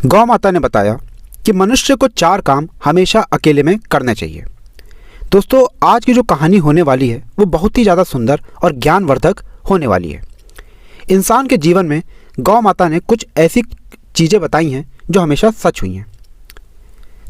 गौ माता ने बताया कि मनुष्य को 4 काम हमेशा अकेले में करने चाहिए। दोस्तों, आज की जो कहानी होने वाली है वो बहुत ही ज़्यादा सुंदर और ज्ञानवर्धक होने वाली है। इंसान के जीवन में गौ माता ने कुछ ऐसी चीज़ें बताई हैं जो हमेशा सच हुई हैं।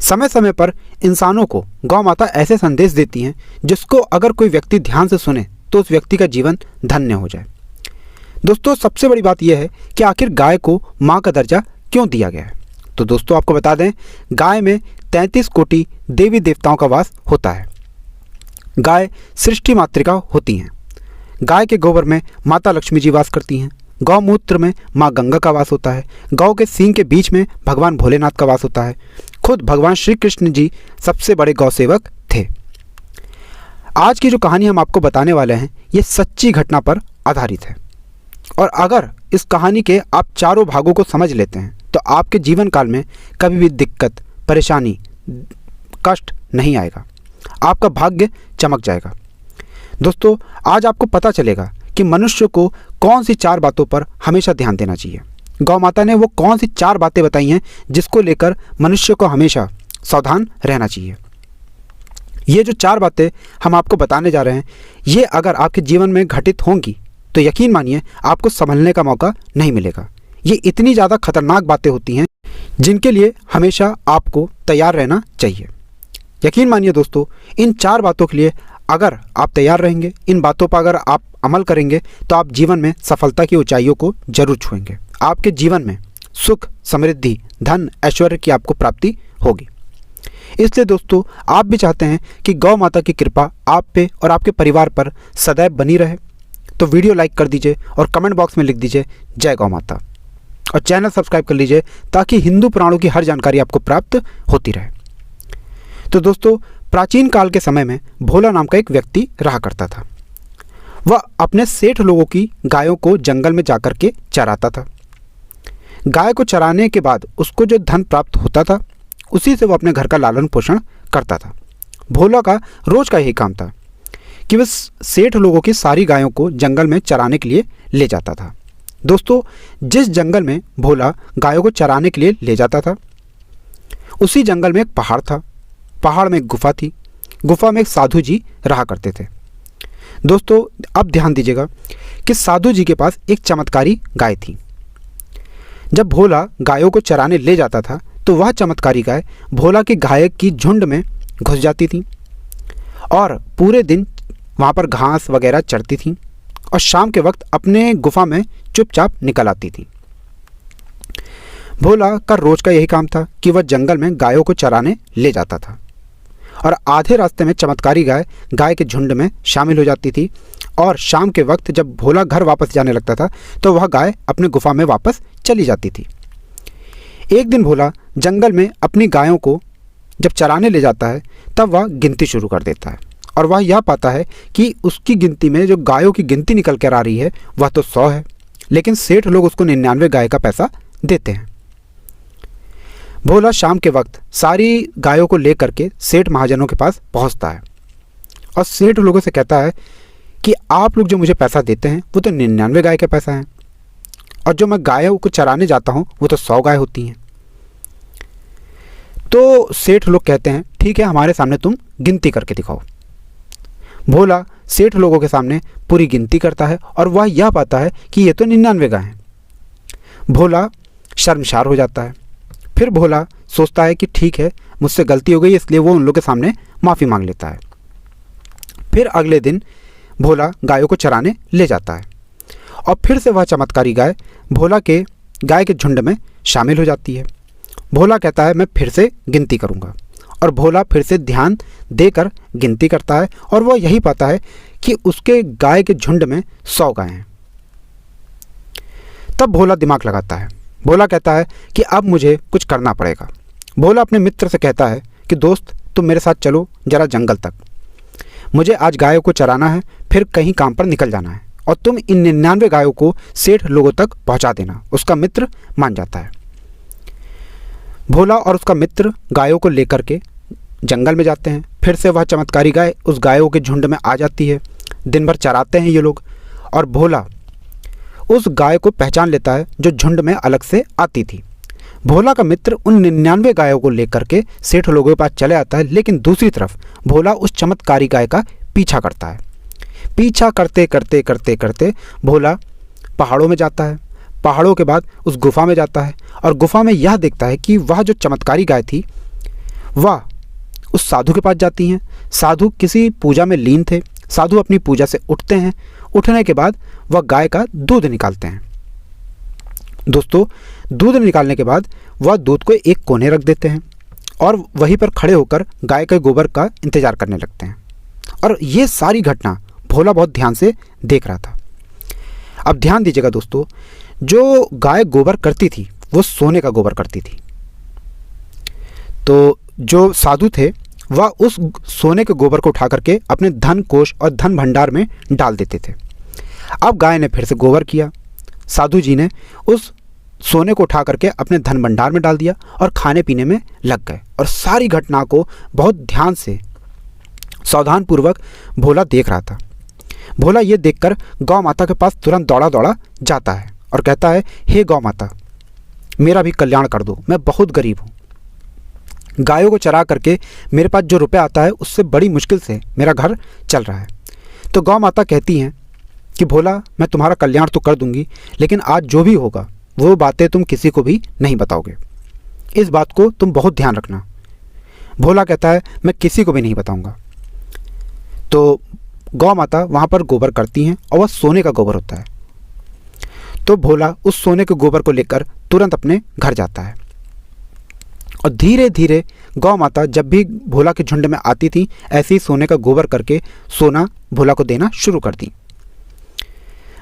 समय समय पर इंसानों को गौ माता ऐसे संदेश देती हैं जिसको अगर कोई व्यक्ति ध्यान से सुने तो उस व्यक्ति का जीवन धन्य हो जाए। दोस्तों, सबसे बड़ी बात यह है कि आखिर गाय को माँ का दर्जा क्यों दिया गया है। तो दोस्तों, आपको बता दें, गाय में 33 कोटि देवी देवताओं का वास होता है। गाय सृष्टि मातृका होती हैं। गाय के गोबर में माता लक्ष्मी जी वास करती हैं। गौमूत्र में माँ गंगा का वास होता है। गौ के सींग के बीच में भगवान भोलेनाथ का वास होता है। खुद भगवान श्री कृष्ण जी सबसे बड़े गौ सेवक थे। आज की जो कहानी हम आपको बताने वाले हैं ये सच्ची घटना पर आधारित है, और अगर इस कहानी के आप चारों भागों को समझ लेते हैं तो आपके जीवन काल में कभी भी दिक्कत, परेशानी, कष्ट नहीं आएगा। आपका भाग्य चमक जाएगा। दोस्तों, आज आपको पता चलेगा कि मनुष्य को कौन सी 4 बातों पर हमेशा ध्यान देना चाहिए। गौ माता ने वो कौन सी 4 बातें बताई हैं जिसको लेकर मनुष्य को हमेशा सावधान रहना चाहिए। ये जो 4 बातें हम आपको बताने जा रहे हैं, ये अगर आपके जीवन में घटित होंगी तो यकीन मानिए आपको संभलने का मौका नहीं मिलेगा। ये इतनी ज़्यादा खतरनाक बातें होती हैं जिनके लिए हमेशा आपको तैयार रहना चाहिए। यकीन मानिए दोस्तों, इन 4 बातों के लिए अगर आप तैयार रहेंगे, इन बातों पर अगर आप अमल करेंगे तो आप जीवन में सफलता की ऊंचाइयों को जरूर छुएंगे। आपके जीवन में सुख, समृद्धि, धन, ऐश्वर्य की आपको प्राप्ति होगी। इसलिए दोस्तों, आप भी चाहते हैं कि गौ माता की कृपा आप पे और आपके परिवार पर सदैव बनी रहे, तो वीडियो लाइक कर दीजिए और कमेंट बॉक्स में लिख दीजिए जय गौ माता, और चैनल सब्सक्राइब कर लीजिए ताकि हिंदू पुराणों की हर जानकारी आपको प्राप्त होती रहे। तो दोस्तों, प्राचीन काल के समय में भोला नाम का एक व्यक्ति रहा करता था। वह अपने सेठ लोगों की गायों को जंगल में जाकर के चराता था। गाय को चराने के बाद उसको जो धन प्राप्त होता था उसी से वो अपने घर का लालन पोषण करता था। भोला का रोज का यही काम था कि वह सेठ लोगों की सारी गायों को जंगल में चराने के लिए ले जाता था। दोस्तों, जिस जंगल में भोला गायों को चराने के लिए ले जाता था उसी जंगल में एक पहाड़ था। पहाड़ में एक गुफा थी। गुफा में एक साधु जी रहा करते थे। दोस्तों, अब ध्यान दीजिएगा कि साधु जी के पास एक चमत्कारी गाय थी। जब भोला गायों को चराने ले जाता था तो वह चमत्कारी गाय भोला की गाय की झुंड में घुस जाती थी और पूरे दिन वहाँ पर घास वगैरह चरती थी और शाम के वक्त अपने गुफा में चुपचाप निकल आती थी। भोला का रोज का यही काम था कि वह जंगल में गायों को चराने ले जाता था और आधे रास्ते में चमत्कारी गाय के झुंड में शामिल हो जाती थी, और शाम के वक्त जब भोला घर वापस जाने लगता था तो वह गाय अपने गुफा में वापस चली जाती थी। एक दिन भोला जंगल में अपनी गायों को जब चराने ले जाता है तब वह गिनती शुरू कर देता है, और वह यह पाता है कि उसकी गिनती में जो गायों की गिनती निकल कर आ रही है वह तो 100 है, लेकिन सेठ लोग उसको 99 गाय का पैसा देते हैं। भोला शाम के वक्त सारी गायों को लेकर के सेठ महाजनों के पास पहुंचता है और सेठ लोगों से कहता है कि आप लोग जो मुझे पैसा देते हैं वो तो 99 गाय का पैसा है, और जो मैं गायों को चराने जाता हूं वो तो 100 गाय होती हैं। तो सेठ लोग कहते हैं ठीक है, हमारे सामने तुम गिनती करके दिखाओ। भोला सेठ लोगों के सामने पूरी गिनती करता है और वह यह पाता है कि ये तो 99 गाय हैं। भोला शर्मसार हो जाता है। फिर भोला सोचता है कि ठीक है, मुझसे गलती हो गई, इसलिए वो उन लोगों के सामने माफ़ी मांग लेता है। फिर अगले दिन भोला गायों को चराने ले जाता है और फिर से वह चमत्कारी गाय भोला के गाय के झुंड में शामिल हो जाती है। भोला कहता है मैं फिर से गिनती करूँगा, और भोला फिर से ध्यान देकर गिनती करता है और वह यही पाता है कि उसके गाय के झुंड में 100 गाय हैं। तब भोला दिमाग लगाता है। भोला कहता है कि अब मुझे कुछ करना पड़ेगा। भोला अपने मित्र से कहता है कि दोस्त, तुम मेरे साथ चलो जरा जंगल तक, मुझे आज गायों को चराना है, फिर कहीं काम पर निकल जाना है, और तुम इन 99 गायों को सेठ लोगों तक पहुंचा देना। उसका मित्र मान जाता है। भोला और उसका मित्र गायों को लेकर के जंगल में जाते हैं। फिर से वह चमत्कारी गाय उस गायों के झुंड में आ जाती है। दिन भर चराते हैं ये लोग, और भोला उस गाय को पहचान लेता है जो झुंड में अलग से आती थी। भोला का मित्र उन 99 गायों को लेकर के सेठ लोगों के पास चले आता है, लेकिन दूसरी तरफ भोला उस चमत्कारी गाय का पीछा करता है। पीछा करते करते करते करते भोला पहाड़ों में जाता है। पहाड़ों के बाद उस गुफा में जाता है और गुफा में यह देखता है कि वह जो चमत्कारी गाय थी वह उस साधु के पास जाती हैं। साधु किसी पूजा में लीन थे। साधु अपनी पूजा से उठते हैं। उठने के बाद वह गाय का दूध निकालते हैं। दोस्तों, दूध निकालने के बाद वह दूध को एक कोने रख देते हैं और वहीं पर खड़े होकर गाय के गोबर का इंतज़ार करने लगते हैं। और ये सारी घटना भोला बहुत ध्यान से देख रहा था। अब ध्यान दीजिएगा दोस्तों, जो गाय गोबर करती थी वो सोने का गोबर करती थी। तो जो साधु थे वह उस सोने के गोबर को उठा करके अपने धन कोष और धन भंडार में डाल देते थे। अब गाय ने फिर से गोबर किया। साधु जी ने उस सोने को उठा करके अपने धन भंडार में डाल दिया और खाने पीने में लग गए। और सारी घटना को बहुत ध्यान से सावधानपूर्वक भोला देख रहा था। भोला ये देखकर गौ माता के पास तुरंत दौड़ा दौड़ा जाता है और कहता है, हे गौ माता, मेरा भी कल्याण कर दो, मैं बहुत गरीब हूँ। गायों को चरा करके मेरे पास जो रुपया आता है उससे बड़ी मुश्किल से मेरा घर चल रहा है। तो गौ माता कहती हैं कि भोला, मैं तुम्हारा कल्याण तो कर दूंगी, लेकिन आज जो भी होगा वो बातें तुम किसी को भी नहीं बताओगे। इस बात को तुम बहुत ध्यान रखना। भोला कहता है, मैं किसी को भी नहीं बताऊंगा। तो गौ माता वहाँ पर गोबर करती हैं और वह सोने का गोबर होता है। तो भोला उस सोने के गोबर को लेकर तुरंत अपने घर जाता है। और धीरे धीरे गौ माता जब भी भोला के झुंड में आती थी, ऐसे ही सोने का गोबर करके सोना भोला को देना शुरू कर दी।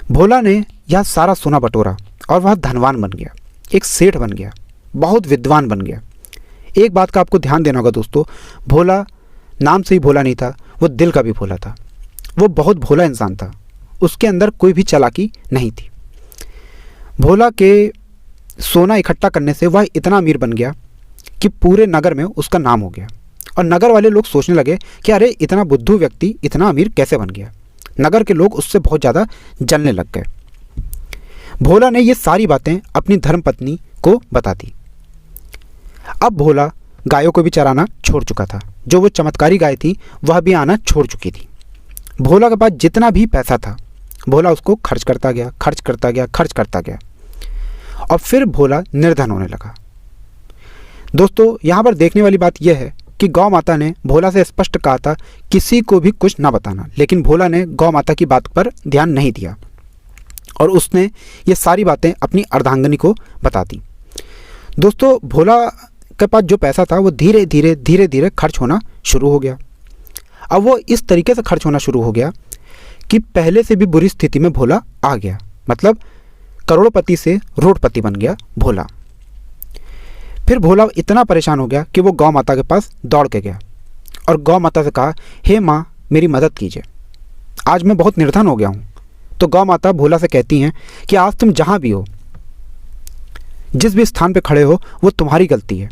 भोला ने यह सारा सोना बटोरा और वह धनवान बन गया, एक सेठ बन गया, बहुत विद्वान बन गया। एक बात का आपको ध्यान देना होगा दोस्तों, भोला नाम से ही भोला नहीं था, वो दिल का भी भोला था। वो बहुत भोला इंसान था, उसके अंदर कोई भी चालाकी नहीं थी। भोला के सोना इकट्ठा करने से वह इतना अमीर बन गया कि पूरे नगर में उसका नाम हो गया। और नगर वाले लोग सोचने लगे कि अरे, इतना बुद्धू व्यक्ति इतना अमीर कैसे बन गया। नगर के लोग उससे बहुत ज़्यादा जलने लग गए। भोला ने ये सारी बातें अपनी धर्मपत्नी को बता दी। अब भोला गायों को भी चराना छोड़ चुका था। जो वो चमत्कारी गाय थी वह भी आना छोड़ चुकी थी। भोला के पास जितना भी पैसा था भोला उसको खर्च करता गया, खर्च करता गया, खर्च करता गया। और फिर भोला निर्धन होने लगा। दोस्तों, यहाँ पर देखने वाली बात यह है कि गौ माता ने भोला से स्पष्ट कहा था किसी को भी कुछ ना बताना, लेकिन भोला ने गौ माता की बात पर ध्यान नहीं दिया और उसने ये सारी बातें अपनी अर्धांगिनी को बता दी। दोस्तों, भोला के पास जो पैसा था वो धीरे धीरे खर्च होना शुरू हो गया। अब वो इस तरीके से खर्च होना शुरू हो गया कि पहले से भी बुरी स्थिति में भोला आ गया। मतलब करोड़पति से रोडपति बन गया भोला। फिर भोला इतना परेशान हो गया कि वो गौ माता के पास दौड़ के गया और गौ माता से कहा, हे माँ, मेरी मदद कीजिए, आज मैं बहुत निर्धन हो गया हूँ। तो गौ माता भोला से कहती हैं कि आज तुम जहाँ भी हो, जिस भी स्थान पे खड़े हो, वो तुम्हारी गलती है।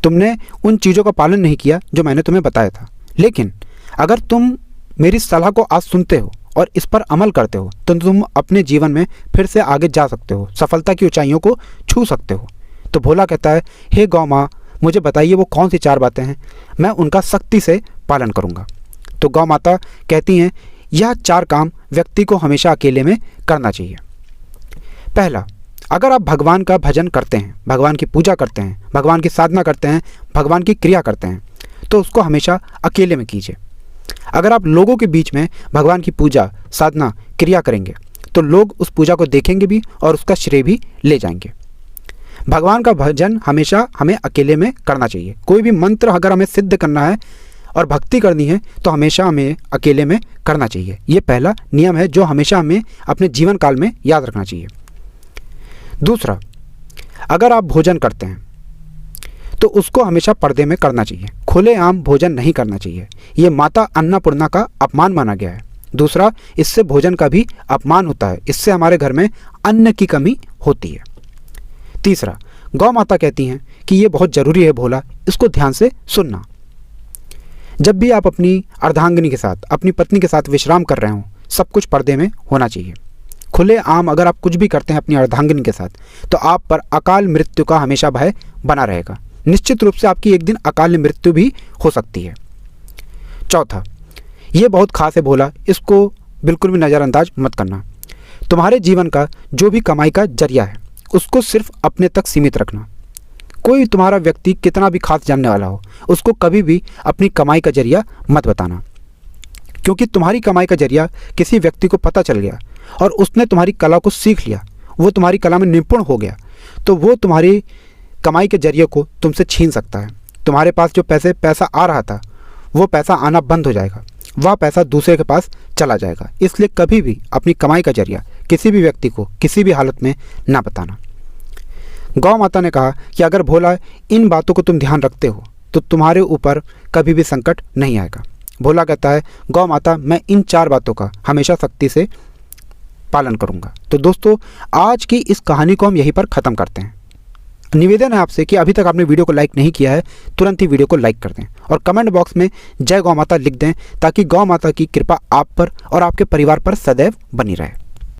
तुमने उन चीज़ों का पालन नहीं किया जो मैंने तुम्हें बताया था। लेकिन अगर तुम मेरी सलाह को आज सुनते हो और इस पर अमल करते हो तो तुम अपने जीवन में फिर से आगे जा सकते हो, सफलता की ऊंचाइयों को छू सकते हो। तो भोला कहता है, हे गौ माँ, मुझे बताइए वो कौन सी 4 बातें हैं, मैं उनका सख्ती से पालन करूँगा। तो गौ माता कहती हैं, यह 4 काम व्यक्ति को हमेशा अकेले में करना चाहिए। पहला, अगर आप भगवान का भजन करते हैं, भगवान की पूजा करते हैं, भगवान की साधना करते हैं, भगवान की क्रिया करते हैं, तो उसको हमेशा अकेले में कीजिए। अगर आप लोगों के बीच में भगवान की पूजा, साधना, क्रिया करेंगे तो लोग उस पूजा को देखेंगे भी और उसका श्रेय भी ले जाएंगे। भगवान का भजन हमेशा हमें अकेले में करना चाहिए। कोई भी मंत्र अगर हमें सिद्ध करना है और भक्ति करनी है तो हमेशा हमें अकेले में करना चाहिए। ये पहला नियम है जो हमेशा हमें अपने जीवन काल में याद रखना चाहिए। दूसरा, अगर आप भोजन करते हैं तो उसको हमेशा पर्दे में करना चाहिए, खुलेआम भोजन नहीं करना चाहिए। ये माता अन्नपूर्णा का अपमान माना गया है। दूसरा, इससे भोजन का भी अपमान होता है, इससे हमारे घर में अन्न की कमी होती है। तीसरा, गौ माता कहती हैं कि ये बहुत ज़रूरी है भोला, इसको ध्यान से सुनना। जब भी आप अपनी अर्धांगिनी के साथ, अपनी पत्नी के साथ विश्राम कर रहे हों, सब कुछ पर्दे में होना चाहिए। खुले आम अगर आप कुछ भी करते हैं अपनी अर्धांगिनी के साथ, तो आप पर अकाल मृत्यु का हमेशा भय बना रहेगा। निश्चित रूप से आपकी एक दिन अकाल मृत्यु भी हो सकती है। चौथा, ये बहुत खास है भोला, इसको बिल्कुल भी नज़रअंदाज मत करना। तुम्हारे जीवन का जो भी कमाई का जरिया है उसको सिर्फ अपने तक सीमित रखना। कोई तुम्हारा व्यक्ति कितना भी खास जानने वाला हो, उसको कभी भी अपनी कमाई का जरिया मत बताना, क्योंकि तुम्हारी कमाई का जरिया किसी व्यक्ति को पता चल गया और उसने तुम्हारी कला को सीख लिया, वो तुम्हारी कला में निपुण हो गया, तो वो तुम्हारी कमाई के जरिए को तुमसे छीन सकता है। तुम्हारे पास जो पैसा आ रहा था वो पैसा आना बंद हो जाएगा, वह पैसा दूसरे के पास चला जाएगा। इसलिए कभी भी अपनी कमाई का जरिया किसी भी व्यक्ति को किसी भी हालत में ना बताना। गौ माता ने कहा कि अगर भोला इन बातों को तुम ध्यान रखते हो तो तुम्हारे ऊपर कभी भी संकट नहीं आएगा। भोला कहता है, गौ माता मैं इन 4 बातों का हमेशा सख्ती से पालन करूँगा। तो दोस्तों, आज की इस कहानी को हम यहीं पर ख़त्म करते हैं। निवेदन है आपसे कि अभी तक आपने वीडियो को लाइक नहीं किया है, तुरंत ही वीडियो को लाइक कर दें और कमेंट बॉक्स में जय गौ माता लिख दें, ताकि गौ माता की कृपा आप पर और आपके परिवार पर सदैव बनी रहे।